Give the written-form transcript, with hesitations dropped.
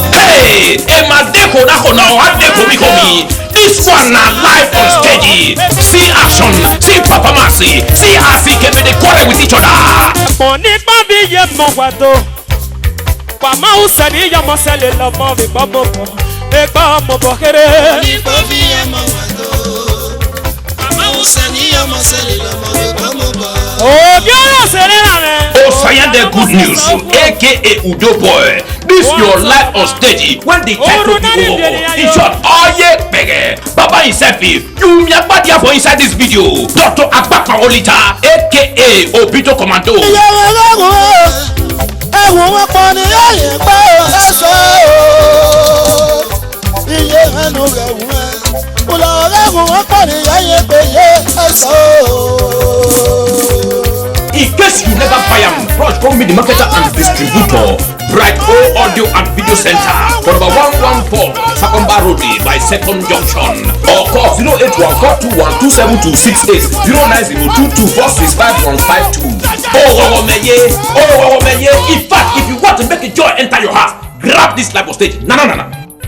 Hey, Emma Deco this one na live on stage. See action, see performance, see as he can be the quarrel with each other. Oh, the good news, aka Udo Boy. This your life on stage when the title be over. In short, oh yeah, bege. Baba himself, you me body for inside this video. Dr. Agbakpa Olita, aka Obito Commando. In case you never buy them, Rush come be the marketer and distributor. Bright O Audio and Video Center for number 114 Sakomba Road by Second Junction. Or call 081-421-27268 090-224-65152. In fact, if you want to make a joy enter your house, grab this live on stage. No.